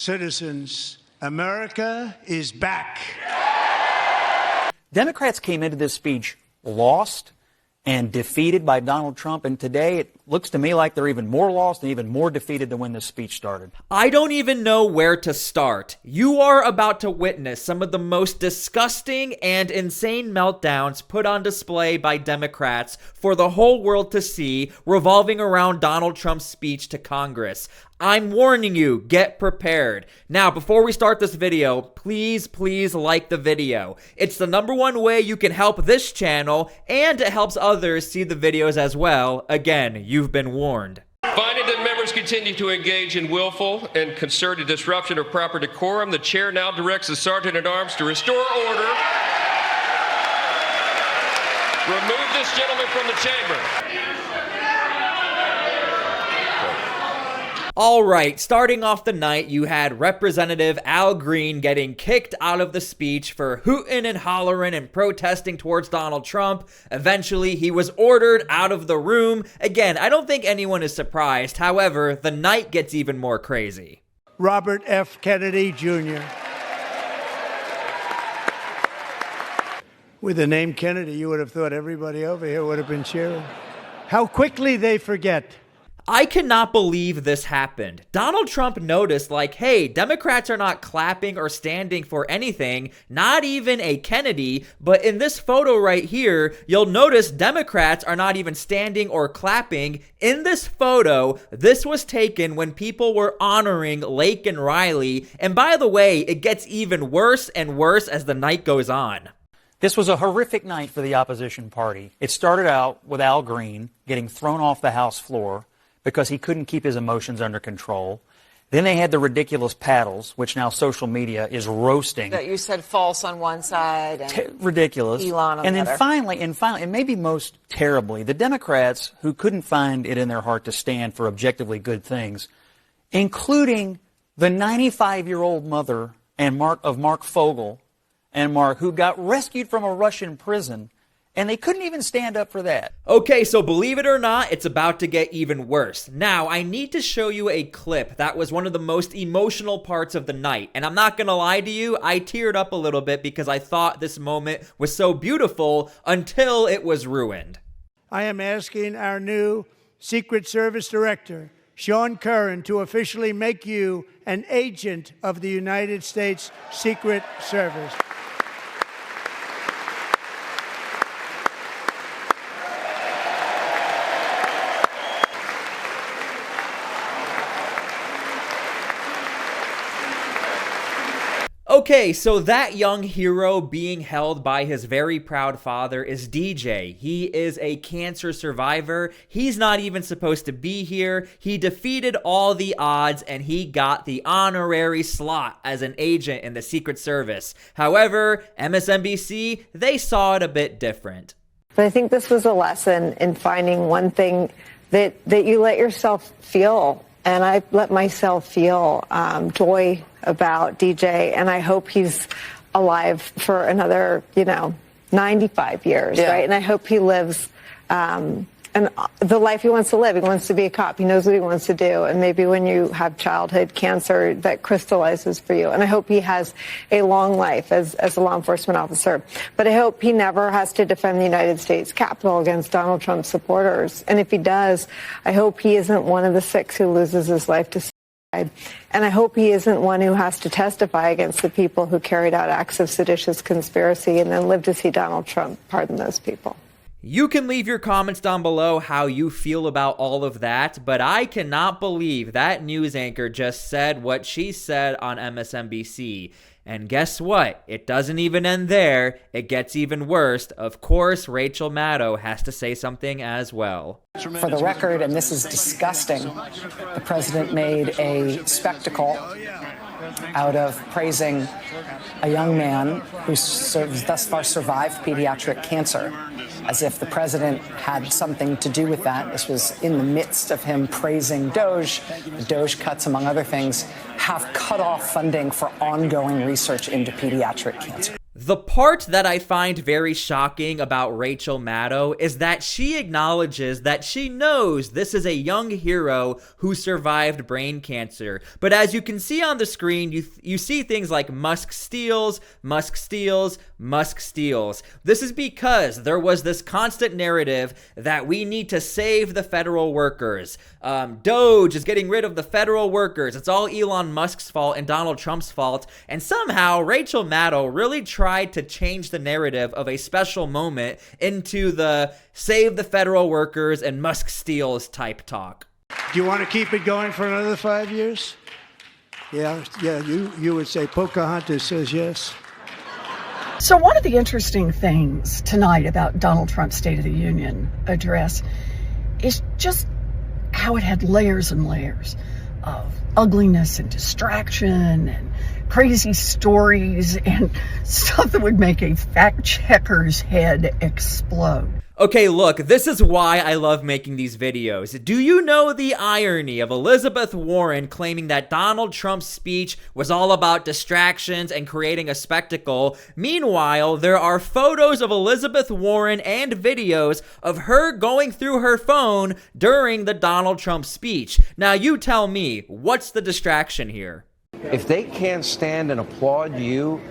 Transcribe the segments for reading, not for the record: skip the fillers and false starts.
Citizens, America is back. Democrats came into this speech lost and defeated by Donald Trump, and today it looks to me like they're even more lost and even more defeated than when this speech started. I don't even know where to start. You are about to witness some of the most disgusting and insane meltdowns put on display by Democrats for the whole world to see, revolving around Donald Trump's speech to Congress. I'm warning you, get prepared. Now, before we start this video, please like the video. It's the #1 way you can help this channel, and it helps others see the videos as well. Again, you've been warned. Finding that members continue to engage in willful and concerted disruption of proper decorum, the chair now directs the Sergeant-at-Arms to restore order. Remove this gentleman from the chamber. All right, starting off the night, you had Representative Al Green getting kicked out of the speech for hooting and hollering and protesting towards Donald Trump. Eventually, he was ordered out of the room. Again, I don't think anyone is surprised. However, the night gets even more crazy. Robert F. Kennedy, Jr. With the name Kennedy, you would have thought everybody over here would have been cheering. How quickly they forget. I cannot believe this happened. Donald Trump noticed, like, hey, Democrats are not clapping or standing for anything, not even a Kennedy, but in this photo right here, you'll notice Democrats are not even standing or clapping. In this photo, this was taken when people were honoring Lake and Riley, and by the way, it gets even worse and worse as the night goes on. This was a horrific night for the opposition party. It started out with Al Green getting thrown off the House floor because he couldn't keep his emotions under control. Then they had the ridiculous paddles, which now social media is roasting. That you said false on one side and ridiculous. Elon on and the then other. finally, and maybe most terribly, the Democrats who couldn't find it in their heart to stand for objectively good things, including the 95-year-old mother of Mark Fogel and Mark, who got rescued from a Russian prison. And they couldn't even stand up for that. Okay, so believe it or not, it's about to get even worse. Now, I need to show you a clip that was one of the most emotional parts of the night. And I'm not gonna lie to you, I teared up a little bit because I thought this moment was so beautiful until it was ruined. I am asking our new Secret Service Director, Sean Curran, to officially make you an agent of the United States Secret Service. Okay, so that young hero being held by his very proud father is DJ. He is a cancer survivor. He's not even supposed to be here. He defeated all the odds and he got the honorary slot as an agent in the Secret Service. However, MSNBC, they saw it a bit different. But I think this was a lesson in finding one thing that you let yourself feel. And I let myself feel joy about DJ, and I hope he's alive for another, 95 years, right? And I hope he lives and the life he wants to live. He wants to be a cop. He knows what he wants to do. And maybe when you have childhood cancer, that crystallizes for you. And I hope he has a long life as a law enforcement officer. But I hope he never has to defend the United States Capitol against Donald Trump supporters. And if he does, I hope he isn't one of the 6 who loses his life to suicide. And I hope he isn't one who has to testify against the people who carried out acts of seditious conspiracy and then live to see Donald Trump pardon those people. You can leave your comments down below how you feel about all of that, but I cannot believe that news anchor just said what she said on MSNBC. And guess what? It doesn't even end there. It gets even worse. Of course, Rachel Maddow has to say something as well. For the record, and this is disgusting, the president made a spectacle out of praising a young man who thus far survived pediatric cancer, as if the president had something to do with that. This was in the midst of him praising Doge. The Doge cuts, among other things, have cut off funding for ongoing research into pediatric cancer. The part that I find very shocking about Rachel Maddow is that she acknowledges that she knows this is a young hero who survived brain cancer. But as you can see on the screen, you see things like Musk steals, Musk steals, Musk steals. This is because there was this constant narrative that we need to save the federal workers. Doge is getting rid of the federal workers. It's all Elon Musk's fault and Donald Trump's fault. And somehow Rachel Maddow really tried to change the narrative of a special moment into the save the federal workers and Musk steals type talk. Do you want to keep it going for another 5 years? Yeah, you would say Pocahontas says yes. So one of the interesting things tonight about Donald Trump's State of the Union address is just how it had layers and layers of ugliness and distraction and crazy stories and stuff that would make a fact checker's head explode. Okay, look, this is why I love making these videos. Do you know the irony of Elizabeth Warren claiming that Donald Trump's speech was all about distractions and creating a spectacle? Meanwhile, there are photos of Elizabeth Warren and videos of her going through her phone during the Donald Trump speech. Now, you tell me, what's the distraction here? If they can't stand and applaud you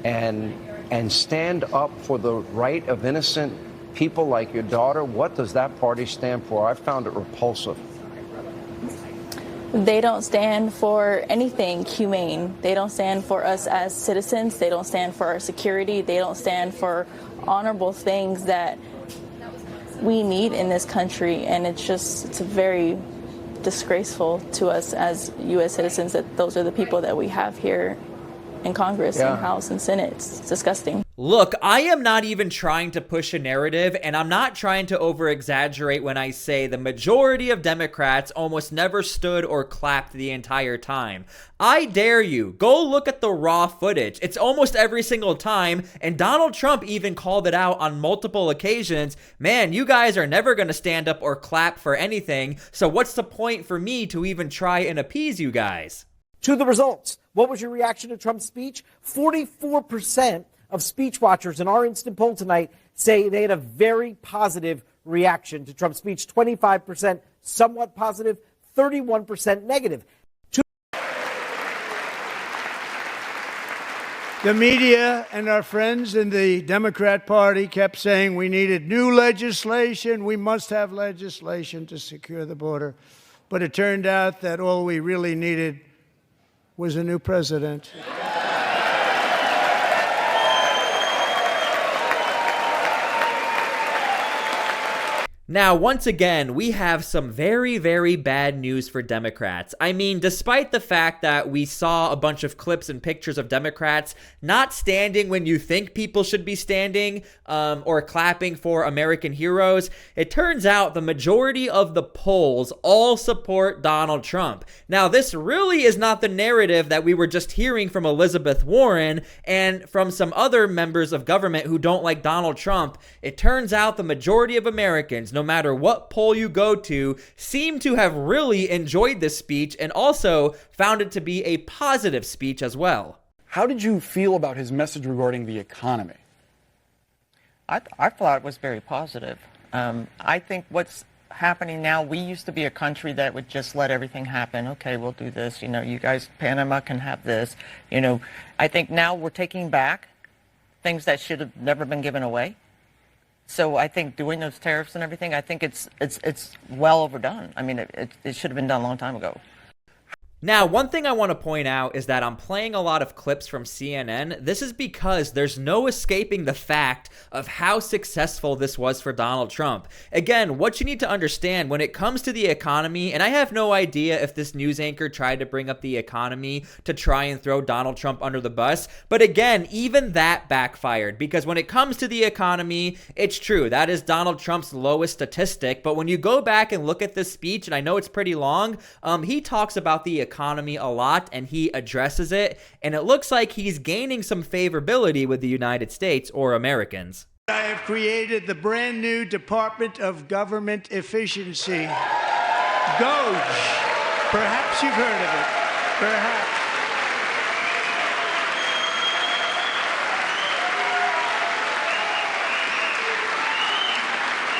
and stand up for the right of innocent people like your daughter, what does that party stand for? I found it repulsive. They don't stand for anything humane. They don't stand for us as citizens. They don't stand for our security. They don't stand for honorable things that we need in this country. And it's very disgraceful to us as U.S. citizens that those are the people that we have here in Congress and House and Senate. It's disgusting. Look, I am not even trying to push a narrative, and I'm not trying to over-exaggerate when I say the majority of Democrats almost never stood or clapped the entire time. I dare you, go look at the raw footage. It's almost every single time, and Donald Trump even called it out on multiple occasions. Man, you guys are never going to stand up or clap for anything, so what's the point for me to even try and appease you guys? To the results, what was your reaction to Trump's speech? 44% of speech watchers in our instant poll tonight say they had a very positive reaction to Trump's speech. 25% somewhat positive, 31% negative. The media and our friends in the Democrat Party kept saying we needed new legislation. We must have legislation to secure the border. But it turned out that all we really needed was a new president. Now, once again, we have some very, very bad news for Democrats. I mean, despite the fact that we saw a bunch of clips and pictures of Democrats not standing when you think people should be standing or clapping for American heroes, it turns out the majority of the polls all support Donald Trump. Now, this really is not the narrative that we were just hearing from Elizabeth Warren and from some other members of government who don't like Donald Trump. It turns out the majority of Americans, no matter what poll you go to, seem to have really enjoyed this speech and also found it to be a positive speech as well. How did you feel about his message regarding the economy? I thought it was very positive. I think what's happening now, we used to be a country that would just let everything happen. Okay, we'll do this. You know, you guys, Panama can have this. You know, I think now we're taking back things that should have never been given away. So I think doing those tariffs and everything, I think it's well overdone. I mean, it should have been done a long time ago. Now, one thing I want to point out is that I'm playing a lot of clips from CNN. This is because there's no escaping the fact of how successful this was for Donald Trump. Again, what you need to understand when it comes to the economy, and I have no idea if this news anchor tried to bring up the economy to try and throw Donald Trump under the bus, but again, even that backfired, because when it comes to the economy, it's true, that is Donald Trump's lowest statistic, but when you go back and look at this speech, and I know it's pretty long, he talks about the economy a lot and he addresses it, and it looks like he's gaining some favorability with the United States or Americans. I have created the brand new Department of Government Efficiency, DOGE. Perhaps you've heard of it. Perhaps.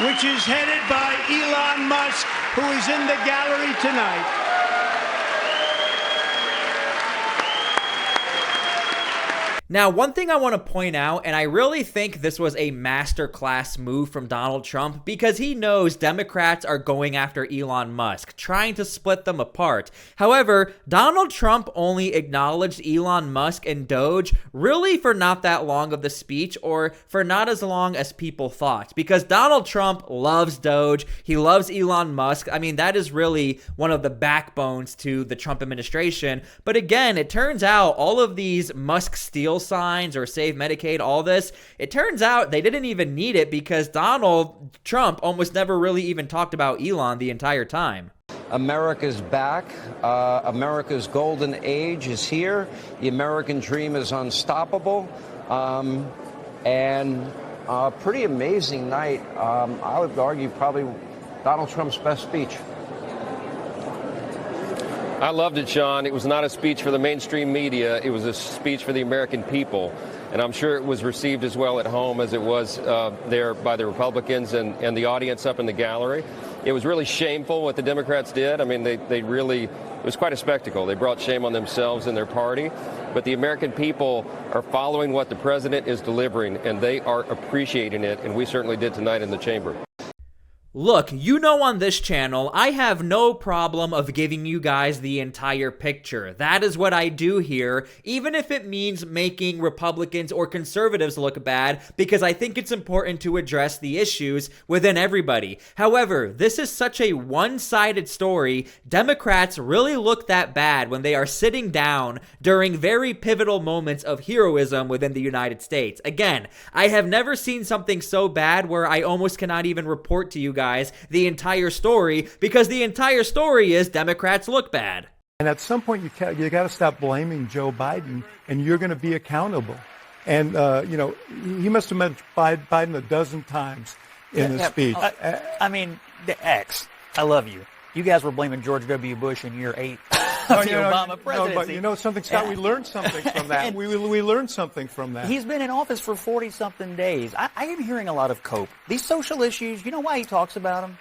which is headed by Elon Musk, who is in the gallery tonight. Now, one thing I want to point out, and I really think this was a masterclass move from Donald Trump, because he knows Democrats are going after Elon Musk, trying to split them apart. However, Donald Trump only acknowledged Elon Musk and Doge really for not that long of the speech, or for not as long as people thought, because Donald Trump loves Doge, he loves Elon Musk. I mean, that is really one of the backbones to the Trump administration. But again, it turns out all of these Musk steal signs or save Medicaid, all this, it turns out they didn't even need it, because Donald Trump almost never really even talked about Elon the entire time. America's back. America's golden age is here. The American dream is unstoppable. And a pretty amazing night. I would argue probably Donald Trump's best speech. I loved it, Sean. It was not a speech for the mainstream media. It was a speech for the American people. And I'm sure it was received as well at home as it was there by the Republicans and the audience up in the gallery. It was really shameful what the Democrats did. I mean, they really, it was quite a spectacle. They brought shame on themselves and their party. But the American people are following what the president is delivering, and they are appreciating it. And we certainly did tonight in the chamber. Look, you know, on this channel, I have no problem of giving you guys the entire picture. That is what I do here, even if it means making Republicans or conservatives look bad, because I think it's important to address the issues within everybody. However, this is such a one-sided story. Democrats really look that bad when they are sitting down during very pivotal moments of heroism within the United States. Again, I have never seen something so bad where I almost cannot even report to you guys the entire story, because the entire story is Democrats look bad. And at some point, you got to stop blaming Joe Biden, and you're going to be accountable. And you know, he must have met Biden a dozen times in the speech. I mean, the X. I love you. You guys were blaming George W. Bush in year 8 of the Obama presidency. No, but you know something, Scott? We learned something from that. we learned something from that. He's been in office for 40-something days. I am hearing a lot of cope. These social issues, you know why he talks about them?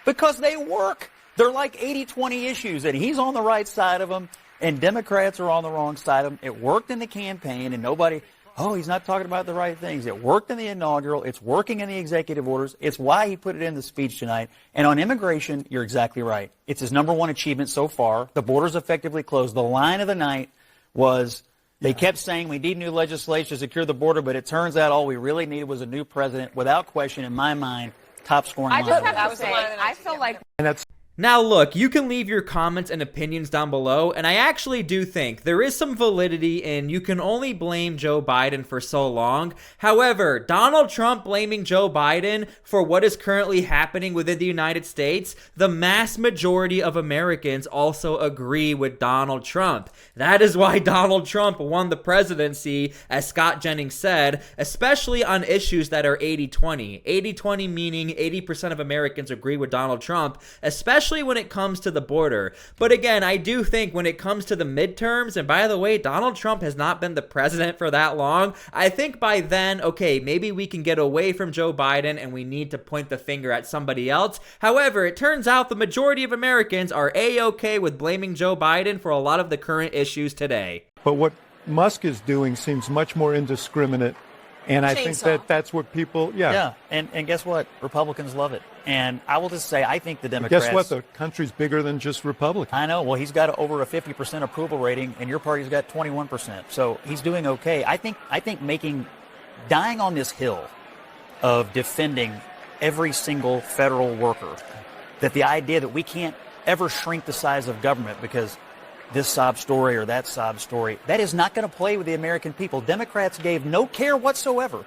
Because they work. They're like 80-20 issues, and he's on the right side of them, and Democrats are on the wrong side of them. It worked in the campaign, and nobody... Oh, he's not talking about the right things. It worked in the inaugural. It's working in the executive orders. It's why he put it in the speech tonight. And on immigration, you're exactly right. It's his #1 achievement so far. The border's effectively closed. The line of the night was they kept saying we need new legislation to secure the border, but it turns out all we really needed was a new president. Without question, in my mind, top scoring line. I just have to say, I feel like... And that's... Now look, you can leave your comments and opinions down below, and I actually do think there is some validity in you can only blame Joe Biden for so long. However, Donald Trump blaming Joe Biden for what is currently happening within the United States, the mass majority of Americans also agree with Donald Trump. That is why Donald Trump won the presidency, as Scott Jennings said, especially on issues that are 80-20. 80-20 meaning 80% of Americans agree with Donald Trump, especially when it comes to the border. But again, I do think when it comes to the midterms, and by the way, Donald Trump has not been the president for that long, I think by then, okay, maybe we can get away from Joe Biden and we need to point the finger at somebody else. However, it turns out the majority of Americans are A-okay with blaming Joe Biden for a lot of the current issues today. But what Musk is doing seems much more indiscriminate. And I think that's what people, Yeah, and guess what? Republicans love it. And I will just say, I think the Democrats... Guess what? The country's bigger than just Republicans. I know. Well, he's got over a 50% approval rating, and your party's got 21%. So he's doing okay. I think dying on this hill of defending every single federal worker, that the idea that we can't ever shrink the size of government because this sob story or that sob story, that is not going to play with the American people. Democrats gave no care whatsoever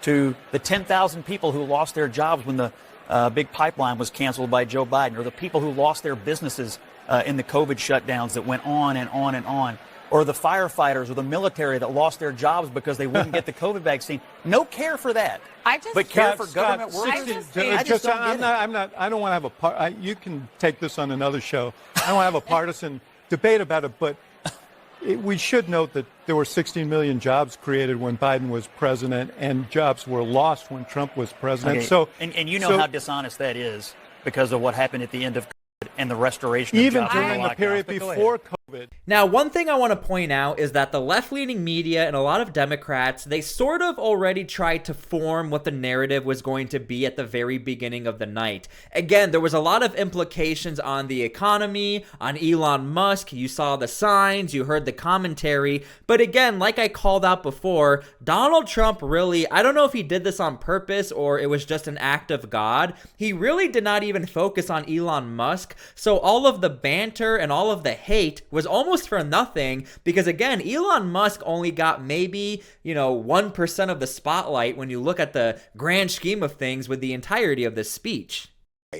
to the 10,000 people who lost their jobs when the big pipeline was canceled by Joe Biden, or the people who lost their businesses in the COVID shutdowns that went on and on and on, or the firefighters or the military that lost their jobs because they wouldn't get the COVID vaccine. No care for that. But care for government workers. I don't want to have a part. You can take this on another show. I don't want to have a partisan debate about it, but we should note that there were 16 million jobs created when Biden was president, and jobs were lost when Trump was president. Okay. So, and you know how dishonest that is because of what happened at the end of COVID and the restoration of even jobs during the lockdowns. period But go ahead. before COVID. Now, one thing I want to point out is that the left-leaning media and a lot of Democrats, they sort of already tried to form what the narrative was going to be at the very beginning of the night. Again, there was a lot of implications on the economy, on Elon Musk. You saw the signs, you heard the commentary. But again, like I called out before, Donald Trump really, I don't know if he did this on purpose or it was just an act of God. He really did not even focus on Elon Musk. So all of the banter and all of the hate was almost for nothing because, again, Elon Musk only got maybe, 1% of the spotlight when you look at the grand scheme of things with the entirety of this speech.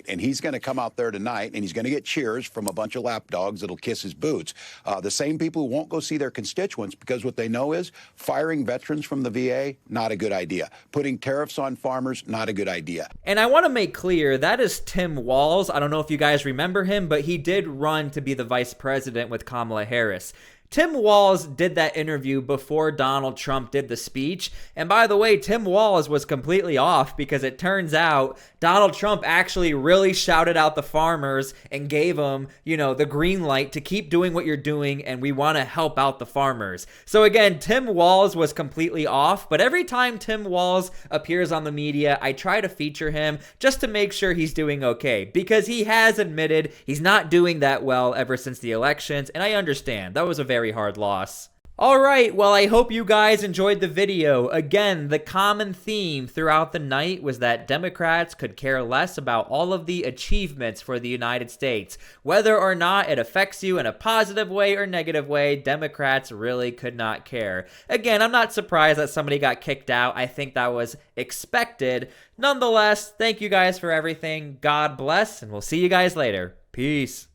And he's going to come out there tonight and he's going to get cheers from a bunch of lapdogs that'll kiss his boots. The same people who won't go see their constituents because what they know is firing veterans from the VA, not a good idea. Putting tariffs on farmers, not a good idea. And I want to make clear that is Tim Walz. I don't know if you guys remember him, but he did run to be the vice president with Kamala Harris. Tim Walz did that interview before Donald Trump did the speech. And by the way, Tim Walz was completely off because it turns out Donald Trump actually really shouted out the farmers and gave them, the green light to keep doing what you're doing, and we want to help out the farmers. So again, Tim Walz was completely off, but every time Tim Walz appears on the media, I try to feature him just to make sure he's doing okay, because he has admitted he's not doing that well ever since the elections, and I understand. That was a very hard loss. Alright, well, I hope you guys enjoyed the video. Again, the common theme throughout the night was that Democrats could care less about all of the achievements for the United States. Whether or not it affects you in a positive way or negative way, Democrats really could not care. Again, I'm not surprised that somebody got kicked out. I think that was expected. Nonetheless, thank you guys for everything. God bless, and we'll see you guys later. Peace.